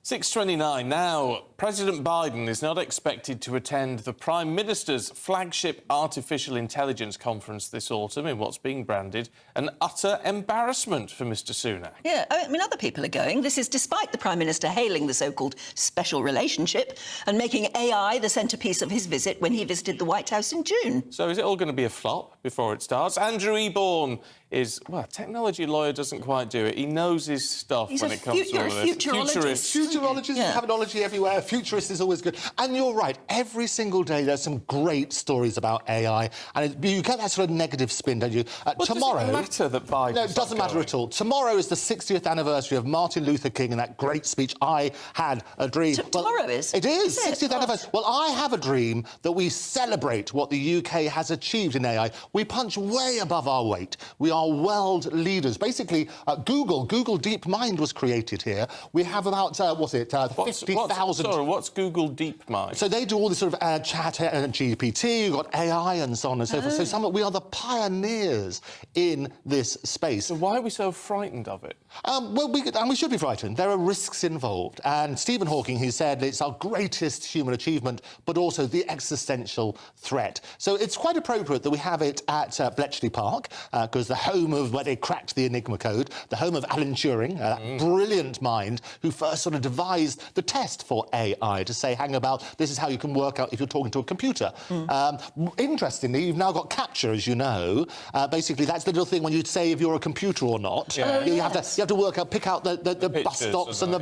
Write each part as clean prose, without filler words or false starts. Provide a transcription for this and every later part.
6:29 now. President Biden is not expected to attend the Prime Minister's flagship artificial intelligence conference this autumn in what's being branded an utter embarrassment for Mr Sunak. Yeah, I mean, other people are going. This is despite the Prime Minister hailing the so-called special relationship and making AI the centrepiece of his visit when he visited the White House in June. So is it all going to be a flop before it starts? Andrew Eborn is, well, technology lawyer doesn't quite do it. He knows his stuff when it comes to all of this. Futurist. Futurologists have technology everywhere. Futurist is always good. And you're right, every single day there's some great stories about AI, and you get that sort of negative spin, don't you? Tomorrow... Does it matter that Biden... No, it doesn't matter at all. Tomorrow is the 60th anniversary of Martin Luther King and that great speech, I Had a Dream. Tomorrow is? It is, 60th anniversary. Well, I have a dream that we celebrate what the UK has achieved in AI. We punch way above our weight. We are world leaders. Basically, Google DeepMind was created here. We have about, 50,000... Sorry, what's Google DeepMind? So they do all this sort of ChatGPT, you've got AI and so on and so forth. So we are the pioneers in this space. So why are we so frightened of it? Well, we should be frightened. There are risks involved. And Stephen Hawking, he said it's our greatest human achievement, but also the existential threat. So it's quite appropriate that we have it at Bletchley Park, because the home of where they cracked the Enigma code, the home of Alan Turing, that brilliant mind who first sort of devised the test for AI to say, hang about, this is how you can work out if you're talking to a computer. Interestingly, you've now got CAPTCHA, as you know. Basically, that's the little thing when you say if you're a computer or not. Yeah. You have to work out, pick out the bus stops, and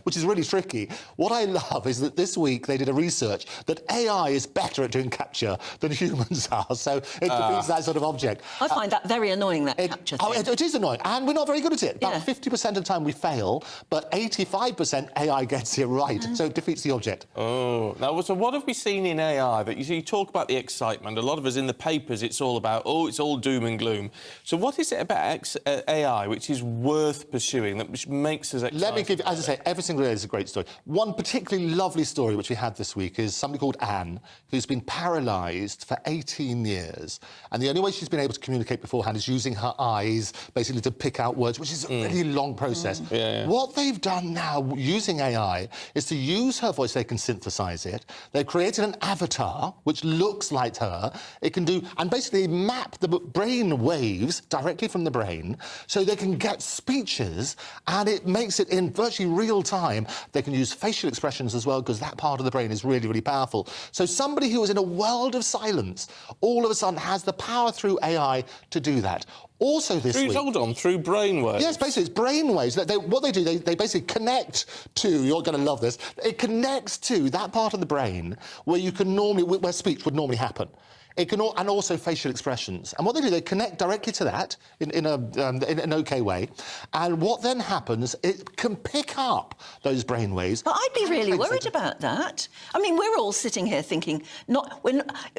which is really tricky. What I love is that this week they did a research that AI is better at doing CAPTCHA than humans are, so it defeats that sort of object. I find that very annoying, that CAPTCHA thing. It is annoying, and we're not very good at it. About 50% of the time we fail, but 85% AI gets it right, so it defeats the object. Oh, now, so what have we seen in AI? That you talk about the excitement. A lot of us in the papers, it's all about, it's all doom and gloom. So what is it about AI which is worth pursuing, that which makes us excited? Let me give you, as I say, every single day is a great story. One particularly lovely story which we had this week is somebody called Anne, who's been paralysed for 18 years. And the only way she's been able to communicate beforehand is using her eyes, basically to pick out words, which is a really long process. What they've done now, using AI, is to use her voice. They can synthesise it. They've created an avatar which looks like her. It can do, and basically map the brain waves directly from the brain, so they can get speeches, and it makes it in virtually real time. They can use facial expressions as well, because that part of the brain is really, really powerful. So somebody who is in a world of silence all of a sudden has the power through AI to do that. Also this week... Hold on, through brainwaves? Yes, basically, it's brainwaves. What they do, they basically connect to... You're going to love this. It connects to that part of the brain where you can normally... where speech would normally happen. It can and also facial expressions. And what they do, they connect directly to that in an OK way. And what then happens, it can pick up those brainwaves. But I'd be really worried about that. I mean, we're all sitting here thinking,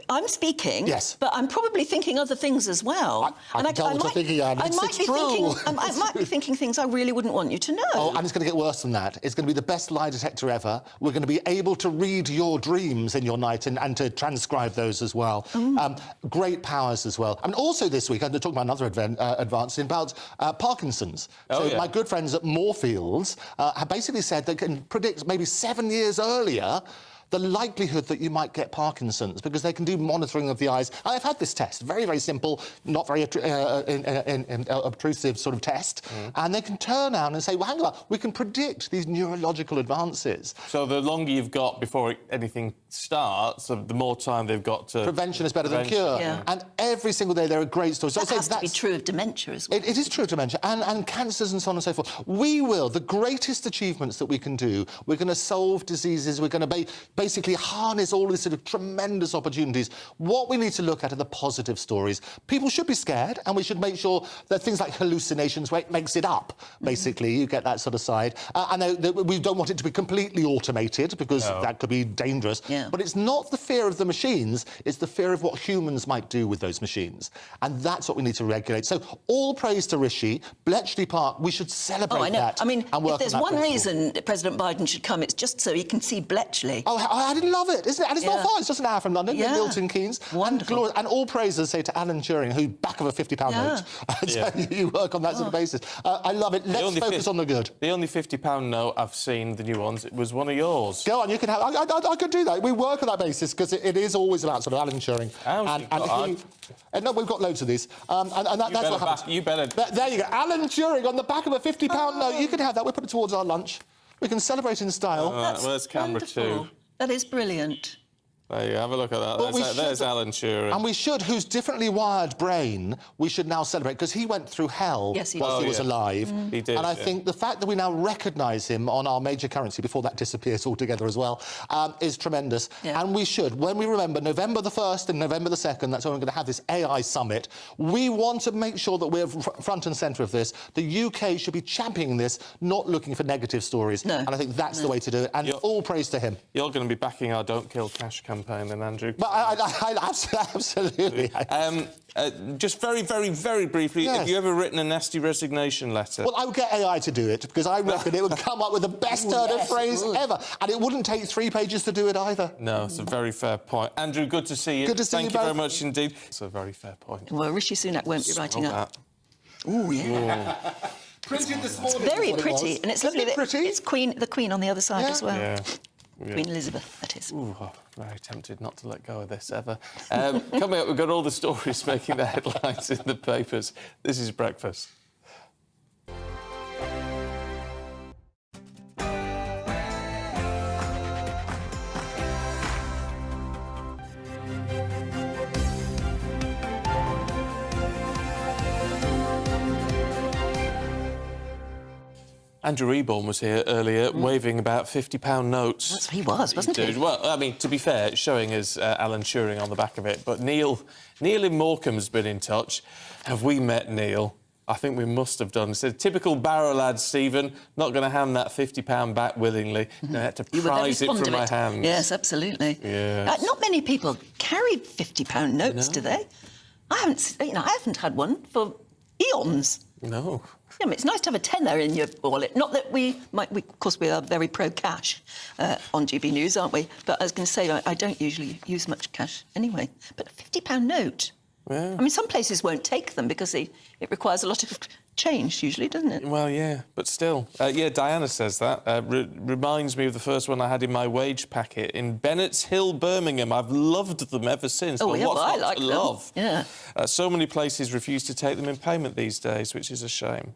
I'm speaking, yes, but I'm probably thinking other things as well. I can tell what you're thinking, Anne. I might be thinking things I really wouldn't want you to know. Oh, and it's going to get worse than that. It's going to be the best lie detector ever. We're going to be able to read your dreams in your night and to transcribe those as well. Great powers as well. And also this week, I'm going to talk about another advance about Parkinson's. My good friends at Moorfields have basically said they can predict maybe 7 years earlier the likelihood that you might get Parkinson's, because they can do monitoring of the eyes. I've had this test, very, very simple, not very obtrusive sort of test, and they can turn around and say, well, hang on, we can predict these neurological advances. So the longer you've got before anything starts, the more time they've got to... Prevention is better than cure. Yeah. And every single day there are great stories. That has to be true of dementia as well. It is true of dementia, and cancers and so on and so forth. We will, the greatest achievements that we can do, we're going to solve diseases, we're going to basically harness all these sort of tremendous opportunities. What we need to look at are the positive stories. People should be scared, and we should make sure that things like hallucinations, where it makes it up, basically, you get that sort of side. And we don't want it to be completely automated, because that could be dangerous. Yeah. But it's not the fear of the machines, it's the fear of what humans might do with those machines. And that's what we need to regulate. So all praise to Rishi. Bletchley Park, we should celebrate that. I mean, and work if there's on that one principle. reason President Biden should come, it's just so he can see Bletchley. Oh, I didn't love it, isn't it? And it's not far, it's just an hour from London, Yeah. Milton Keynes. Wonderful. And all praises say to Alan Turing, who back of a £50 note. So you work on that sort of basis. I love it. Let's focus on the good. The only £50 note I've seen, the new ones, it was one of yours. Go on, you can have... I could do that. We work on that basis because it is always about sort of Alan Turing. No, we've got loads of these. That's what happens. You better... There you go. Alan Turing on the back of a £50 note. You can have that. We'll put it towards our lunch. We can celebrate in style. Where's camera wonderful. 2? That is brilliant. There you have a look at that. There's Alan Turing. And we should, whose differently wired brain, we should now celebrate, because he went through hell Yes, he whilst he was alive. He did, and I think the fact that we now recognise him on our major currency before that disappears altogether as well is tremendous. Yeah. And we should, when we remember November the 1st and November the 2nd, that's when we're going to have this AI summit, we want to make sure that we're front and centre of this. The UK should be championing this, not looking for negative stories. No. And I think that's the way to do it. And all praise to him. You're going to be backing our Don't Kill Cash campaign then, Andrew. But I absolutely... Just very, very, very briefly, have you ever written a nasty resignation letter? Well, I would get AI to do it, because I reckon it would come up with the best turn of phrase ever. And it wouldn't take 3 pages to do it either. No, it's a very fair point. Andrew, good to see you. Good to see you Thank you very both. much indeed. It's a very fair point. Well, Rishi Sunak won't be writing up. Oh, yeah. Printed this morning. Very pretty, and it's lovely. Isn't it pretty? It's the Queen on the other side as well. Yeah. Queen Elizabeth, that is. Ooh, very tempted not to let go of this ever. Coming up, we've got all the stories making the headlines in the papers. This is Breakfast. Andrew Eborn was here earlier, waving about £50 notes. He was, wasn't he? Well, I mean, to be fair, it's showing us Alan Turing on the back of it. But Neil in Morecambe's been in touch. Have we met Neil? I think we must have done. He said, typical Barrow lad, Stephen, not going to hand that £50 back willingly. I had to prise it from my hands. Yes, absolutely. Yes. Not many people carry £50 notes, do they? I haven't had one for eons. No. Yeah, I mean, it's nice to have a tenner in your wallet. Not that of course, we are very pro-cash on GB News, aren't we? But I was going to say, I don't usually use much cash anyway. But a £50 note... Yeah. I mean, some places won't take them because it requires a lot of change, usually, doesn't it? Well, yeah, but still. Diana says that. Reminds me of the first one I had in my wage packet in Bennett's Hill, Birmingham. I've loved them ever since. Oh, but yeah, what's I not like to them. love? Yeah. So many places refuse to take them in payment these days, which is a shame.